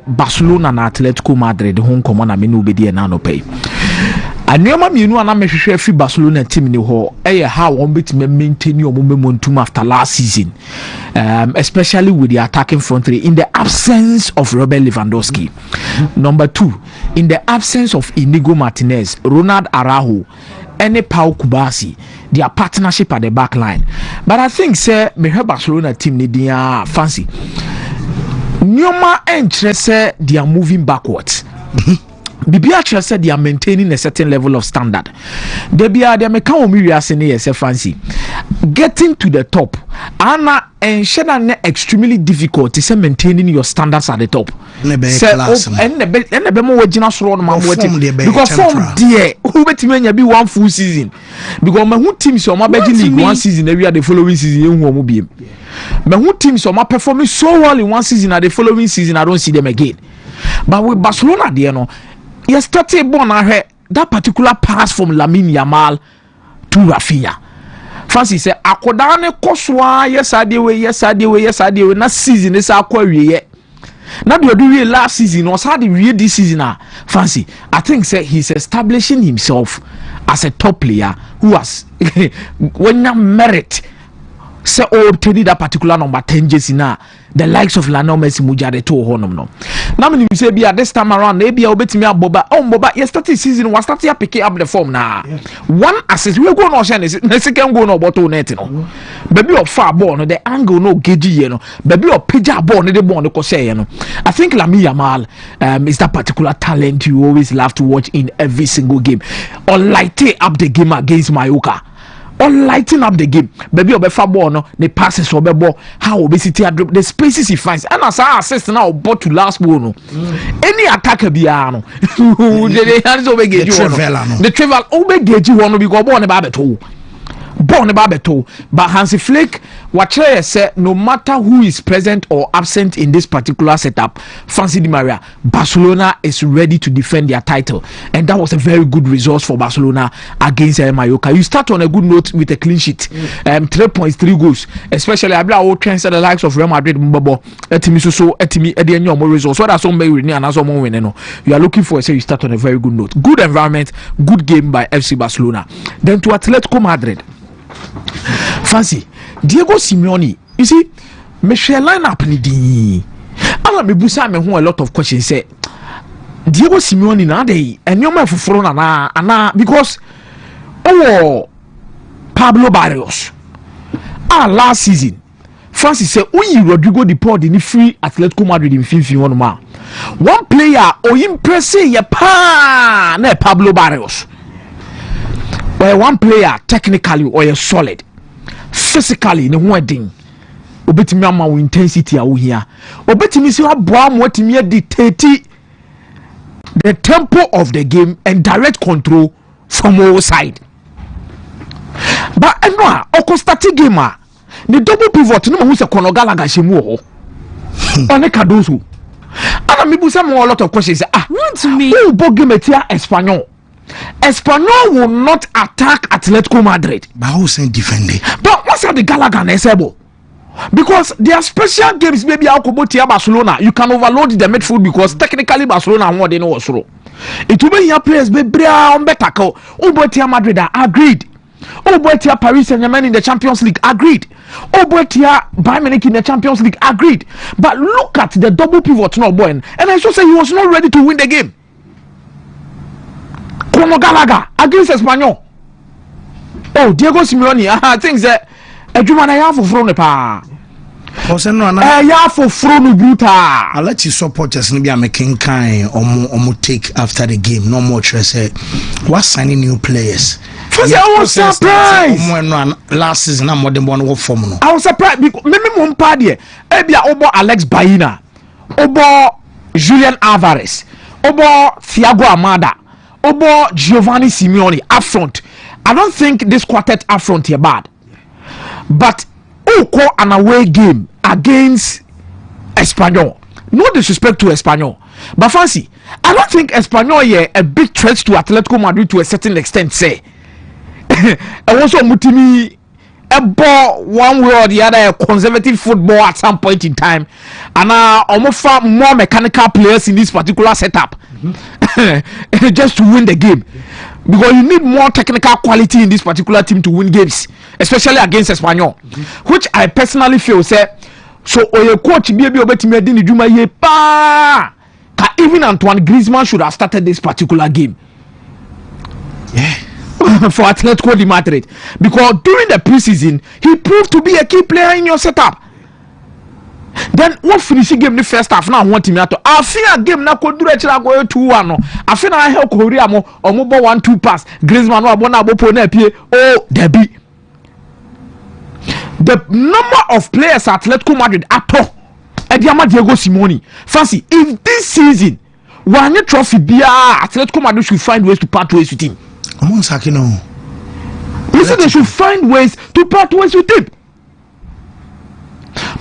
Barcelona na Atletico Madrid home common na me no be there na no pay. Anema mienu ana mehwehwe free Barcelona team ni ho how won bit maintain your momentum after last season, especially with the attacking front three in the absence of Robert Lewandowski. Number 2, in the absence of Inigo Martinez, Ronald Araujo, and Pau Kubasi, their partnership at the back line. But I think say me Barcelona team ni dia fancy. Nyoma interest they are moving backwards. Bibia said they are maintaining a certain level of standard. They make fancy. Getting to the top, Anna and Shana extremely difficult to say maintaining your standards at the top. Because from there, who bet me be one full season. Because my who teams on my league 1 season every the following season who be. My who teams on my performing so well in 1 season and the following season I don't see them again. But with Barcelona, there no. Yes, that particular pass from Lamine Yamal to Rafinha. Francis said, "Akodane koswa yes I na season is akwa now do you last season or how the this season Fancy, I think say he's establishing himself as a top player who has when you merit say that particular number 10 jersey na the likes of Lionel Messi mujade to honum no. Now me say be this time around maybe obetimi aboba yesterday season was starting to pick up the form na. One assist we go no share the second goal no bottle net no. Baby of far ball no the angle no gauge here no. Baby of pija ball no the ball no ko share no. I think Lamine Yamal is that particular talent you always love to watch in every single game. Or lighting up the game against Mallorca. Or lighting up the game. Baby obefa ball no the passes obebo how obesity drop the spaces he finds and as I assist now ball to last ball no any attacker biya no the hands obege the travel obege one because ball ne ba beto but Hansi Flick what say no matter who is present or absent in this particular setup, Fancy Di Maria, Barcelona is ready to defend their title, and that was a very good result for Barcelona against Mallorca. You start on a good note with a clean sheet, 3.3 goals, especially I believe the likes of Real Madrid, Mbabo, Etimi so Etimi Edienyo more results. So that's somebody winning and that's someone winning. You are looking for you start on a very good note, good environment, good game by FC Barcelona. Then to Atletico Madrid. Fancy Diego Simeone, you see, me share line up ni di. Ala me busa me who a lot of questions say Diego Simeone na dey enyo ma fufuro na because Pablo Barrios last season Francis say oyi Rodrigo de Paul ni free Atletico Madrid in finfin one ma one player o impress ye pa na Pablo Barrios. Or one player technically or a solid physically no wedding obetimi ama wo intensity awo hia obetimi se aboa mo atimi dictate the tempo of the game and direct control from all side. But eno a start game the double pivot no hu se Conor Gallagher shemu ho one Cardoso ana me busa mo a lot of questions Wontumi who bo game etia Espanyol will not attack Atletico Madrid. But who's saying defending? But what's the Gallagher Nesebo? Because there are special games, maybe Akomeah Barcelona. You can overload the midfield because technically Barcelona more than was through. It will be your players, baby, on better call. Obotia Madrid agreed. Obotia Paris Saint-Germain in the Champions League agreed. Obotia Bayern Munich in the Champions League agreed. But look at the double pivot, no boy, and I should say he was not ready to win the game. Conor Gallagher against Espanyol. Diego Simeone, I think that Ejuma na ya foforo ne pa. No ya foforo no brutal. I let you supporters no be making kind omo take after the game. No more say what signing new players. I was surprised. Last season I'm more than one work for no. I was surprised because me mo mpa de e bia obo Alex Baina, obo Julian Alvarez, obo Thiago Amada, obo Giovanni Simeone up front. I don't think this quartet up front here bad. But call an away game against Espanyol. No disrespect to Espanyol, but fancy, I don't think Espanyol here a big threat to Atletico Madrid to a certain extent. Say, and also Mutimi a ball one way or the other, a conservative football at some point in time, and almost more mechanical players in this particular setup just to win the game. Because you need more technical quality in this particular team to win games, especially against Espanyol, which I personally feel say. So your coach be able to make the Juma ye pa. Even Antoine Griezmann should have started this particular game. Yeah. For Atletico Madrid, because during the preseason he proved to be a key player in your setup. Then what finishing game the first half now want him to I feel a game na could do it go 2-1. I feel I help Korea mo or mobile 1-2 pass. Griezmann no abona bopo na pie. Oh, Debbie. The number of players at Atletico Madrid at all. Ediama Diego Simeone. Fancy if this season one trophy be Atletico Madrid should find ways to part ways with him. I'm saying no. Listen, they should find ways to part ways with him.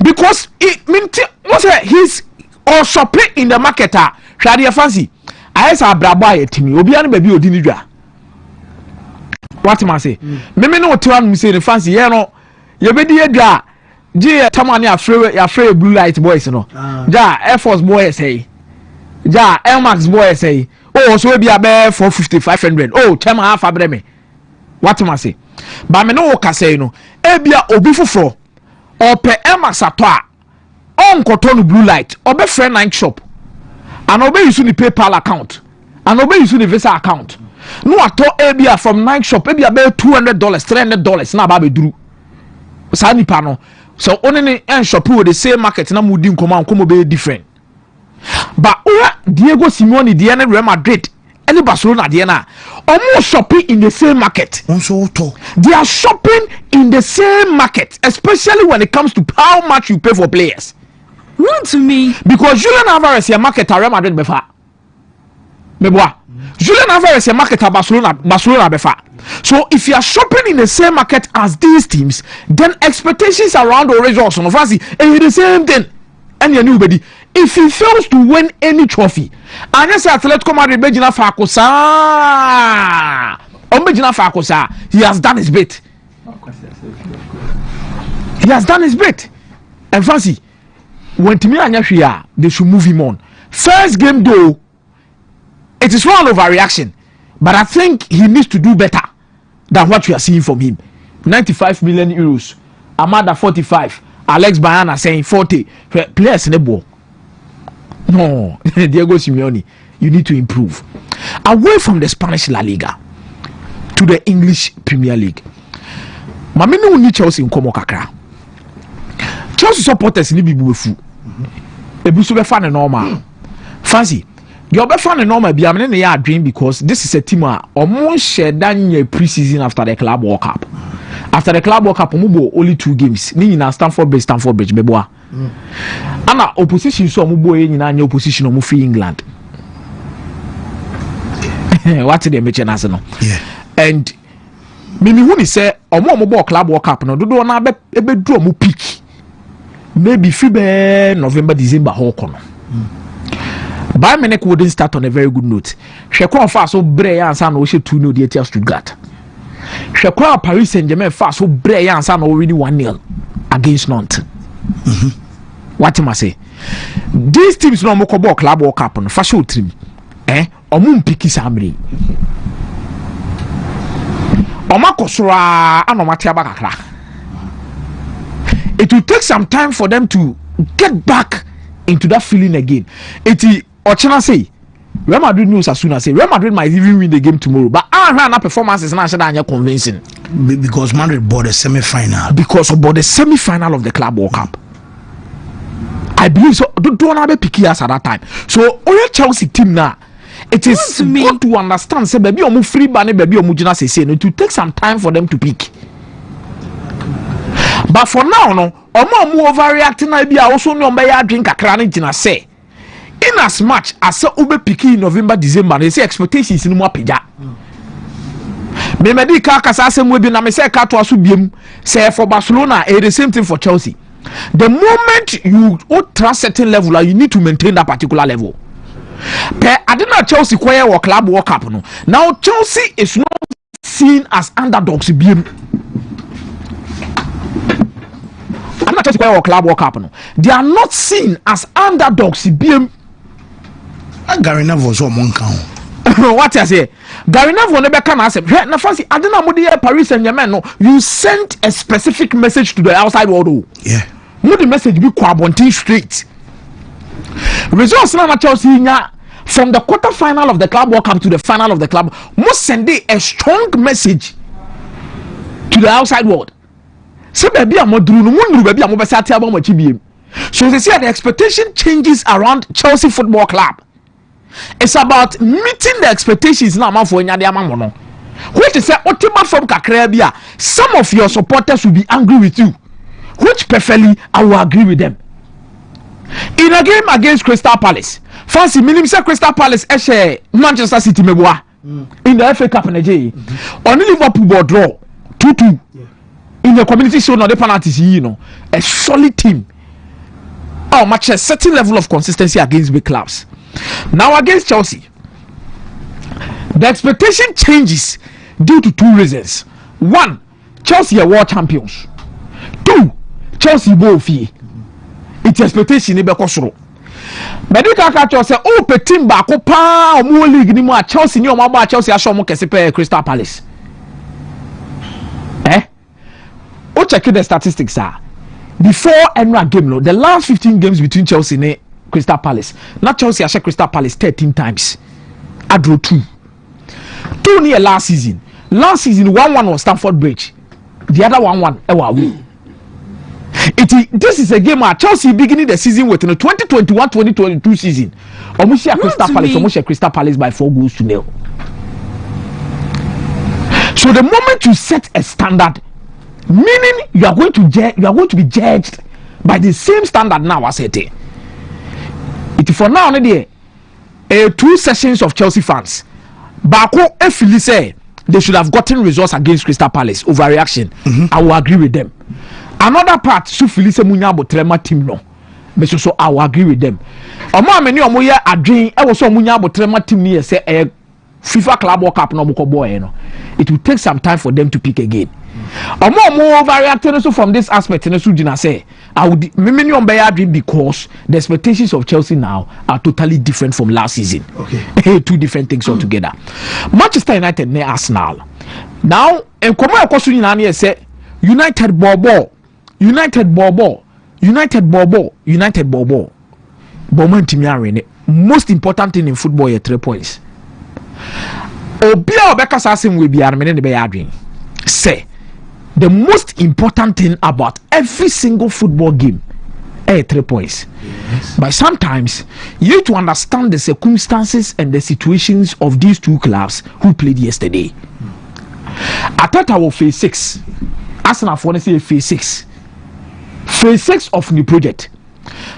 Because it means he's also play in the market. Shadia Fancy. I saw Braba to me. Obiani baby Odinidra. What am I say? Maybe no one say the Fancy. You know, you be the edra. J. Tamani afraid blue light boys. No, Ja Air Force boys say. Ja Air Max boys say. Oh, so be a bear 450, 500. Oh, Chema half a breme. What am I say? But me no say no. Ebia Obifufro. Or per Emma Satwa on cotton blue light or be friend night shop and obey you soon the PayPal account and obey you soon the Visa account. No at all ABA from night shop maybe about $200, $300 now baby drew Sani Pano. So only and shop with the same market na mudim come be different. But Diego Simeone the Real Madrid and Barcelona Diana almost shopping in the same market. They are shopping in the same market, especially when it comes to how much you pay for players. Wontumi. Because Julian Alvarez is a market at Real Madrid befa. Meboa. Julian Alvarez is a market at Barcelona befa. So if you are shopping in the same market as these teams, then expectations around the results on Fancy and the same thing. And you knew buddy. If he fails to win any trophy, and yes, Atletico Madrid Bejina Fakosa, he has done his bit. He has done his bit. And Fancy, when Timmy Anyashia, they should move him on. First game though, it is one overreaction, but I think he needs to do better than what we are seeing from him. 95 million euros, Amada 45, Alex Bayana saying 40 players in the ball. No, Diego Simeone, you need to improve. Away from the Spanish La Liga to the English Premier League. Mami no ni Chelsea nkomo kakra. Chelsea supporters ni bibu befu. Ebusu be fa ne normal. Fancy. You be fa ne normal bi amene ne ya adwen because this is a team a omo share dan pre-season after the Club World Cup. After the Club World Cup omo only 2 games. Ni na Stamford Bridge beboa. Ana opposition so omo boy nyina anya opposition omo free England. What they mention as no. Yeah. And mimi huni say omo ball Club World Cup no dodo na be do omo peak. Maybe February, November, December hokono. Bayern Munich wouldn't start on a very good note. Shekwa fa so bre ya ansa na o she 2-0 the Atia Stuttgart. Shekwa Paris Saint-Germain fa so bre ya ansa na o win 1-0 against Nantes. What am I say? These teams no mo ball Club World Cup no fa show trim. Omo mpiki samri. Oma kosura anomati abakakra. It will take some time for them to get back into that feeling again. Ochena say Real Madrid knows as soon as say Real Madrid might even win the game tomorrow, but our performances now are convincing because Madrid bought the semi-final. Because about the semi-final of the Club World Cup. I believe so. Don't have a picky us at that time. So all Chelsea team now, it is good to understand. Say baby, omu free banner, baby, omu jina say it will take some time for them to pick. But for now, no, omu overreacting. I be also no buy drink a cranny jina say. In as much as say ube picky in November, December, they say expectations in more pija. Me medi kasa say we be na me say ka to aso biem say for Barcelona, the same thing for Chelsea. The moment you trust certain level, you need to maintain that particular level. I did not Chelsea choir or Club World Cup. No. Now Chelsea is not seen as underdogs. Chelsea play Club World Cup no. They are not seen as underdogs. BM. Gary Neville was one count. What I say? Gary Neville never can answer. Na fancy I don't know Paris Saint-Germain no. You sent a specific message to the outside world. Yeah. No the message be Kwabontin straight. Results na Chelsea nya from the quarter final of the Club World Cup to the final of the club must send a strong message to the outside world. So baby amodru no munru baby amobesa ati aba machi biem. So they say the expectation changes around Chelsea Football Club. It's about meeting the expectations na man for nya de amamo no. Which is say ultimate from kakra bia some of your supporters will be angry with you. Which perfectly I will agree with them. In a game against Crystal Palace, fancy minimum say Crystal Palace share Manchester City meboa in the FA Cup Nigeria. Only Liverpool ball draw 2-2 in the community show no the penalties you know a solid team. Oh, match a certain level of consistency against big clubs. Now against Chelsea, the expectation changes due to two reasons. One, Chelsea are world champions. Two, Chelsea bowl fee. It's expectation be kosoro. Medical catch say oh pe team ba ko pa omo league ni mo a Chelsea ni omo ba Chelsea aso mo kese pe Crystal Palace. Oh check the statistics before Enra game no the last 15 games between Chelsea and Crystal Palace. Not Chelsea I Crystal Palace 13 times. I drew 2 near last season. Last season 1-1 on Stamford Bridge. The other 1-1 away. This is a game where Chelsea beginning the season with the 2021-2022 season. Almost Crystal Palace, almost Crystal Palace by 4-0. So the moment you set a standard, meaning you are going to be judged by the same standard now as it. It for now only 2 sessions of Chelsea fans. Bako Efili say they should have gotten results against Crystal Palace. Overreaction. I will agree with them. Another part, so Felice Munyabo Trema team no. But so I will agree with them. Omo many omo ya adwin e wo so Munyabo Trema team ni say FIFA Club World Cup no boko boy no. It will take some time for them to pick again. Omo overreacting so from this aspect no so Gina say I would many on be adwin because the expectations of Chelsea now are totally different from last season. Okay. 2 different things altogether. Manchester United ne Arsenal. Now Enkomo ekoso nyina na say United Bobo. Most important thing in football is 3 points. Obia obeka sasim we biar mene ne be adwin. Say the most important thing about every single football game is 3 points. Yes. But sometimes you need to understand the circumstances and the situations of these 2 clubs who played yesterday. I thought I was phase 6. Arsenal for say phase 6. Phase 6 of the project.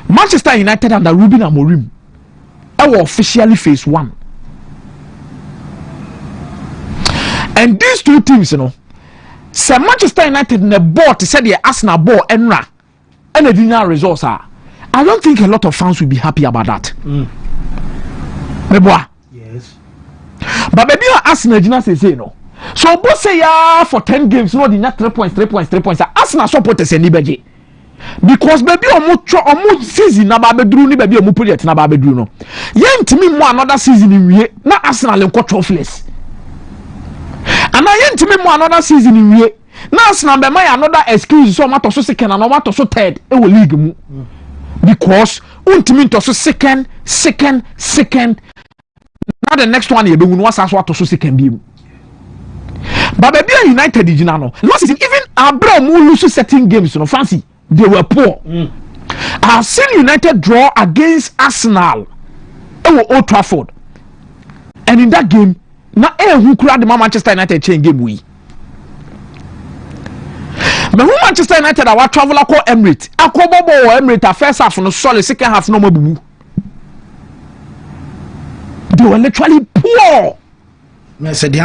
Manchester United under Ruben Amorim were officially phase 1. And these 2 teams, you know, say Manchester United in the board said the Arsenal ball enra and the dinner results are. I don't think a lot of fans will be happy about that. Yes. But maybe Arsenal did not say no. So both say for 10 games, no, the 3 points. Arsenal supporters any beji. Because maybe omo season na ba bedru ni baby omo project na ba bedru no. Yen timi mo another season in wie na Arsenal enko trophless. And yen timi mo another season in wie na Arsenal be my another excuse so matter so second and matter so third e wo league mu. Because untimi to so second now the next one you be no asaso to so second bi mu. But baby United did no. Last season even Abraham lose certain games no fancy. They were poor. I have seen United draw against Arsenal at Old Trafford, and in that game, na who cried the Manchester United chain game we. But who Manchester United our traveler call Emirates, Emirates first half no solid, second half no more. They were literally poor. I said,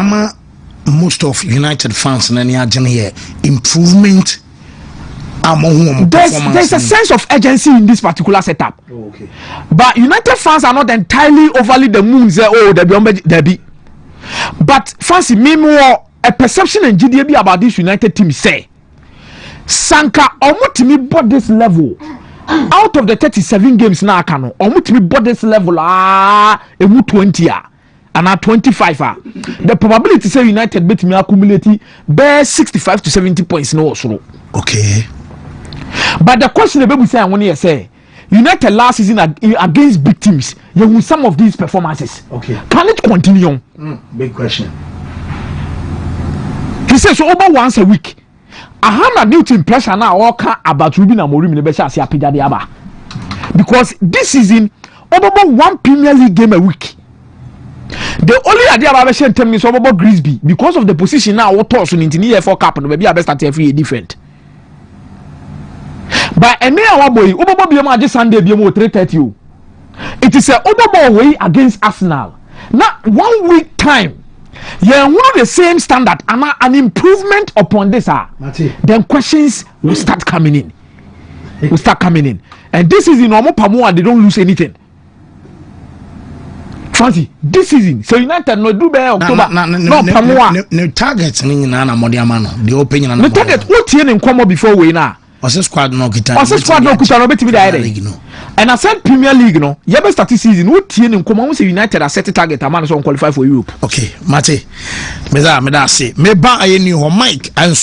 most of United fans and here improvement. There's a sense of urgency in this particular setup. Oh, okay. But United fans are not entirely overly the moon say there be. But fancy me more a perception and GDB about this United team say sanka omutimi bought this level out of the 37 games na aka no omutimi bought this level emu 20 and 25 the probability say United betimi accumulate be 65 to 70 points no osoro. Okay, but the question be say won here say United last season against big teams you win some of these performances. Okay, can it continue? Big question. He says so over once a week. I have a new impression now about Ruben Amorim in the best aba, because this season over one Premier League game a week. The only idea about saying 10 minutes about Grisby because of the position now what toss in the EFL Cup and maybe I best start every different. But any our boy over be just Sunday be 3:30. It is a over way against Arsenal. Now 1 week time. Yeah, one of the same standard and an improvement upon this then questions will start coming in. And this is in normal Pamoa, they don't lose anything. Fancy this season, so United no do better October. No Pamoa. No targets ni na modiamano. The opinion na. The target what here in come before we na. Ose squad no kita. Ose squad no kita no betimi there. And I said Premier League no. You best start season what here in come on say United are set target man so qualify for Europe. Okay, Mate. Me da say. Me ba aye ni ho Mike and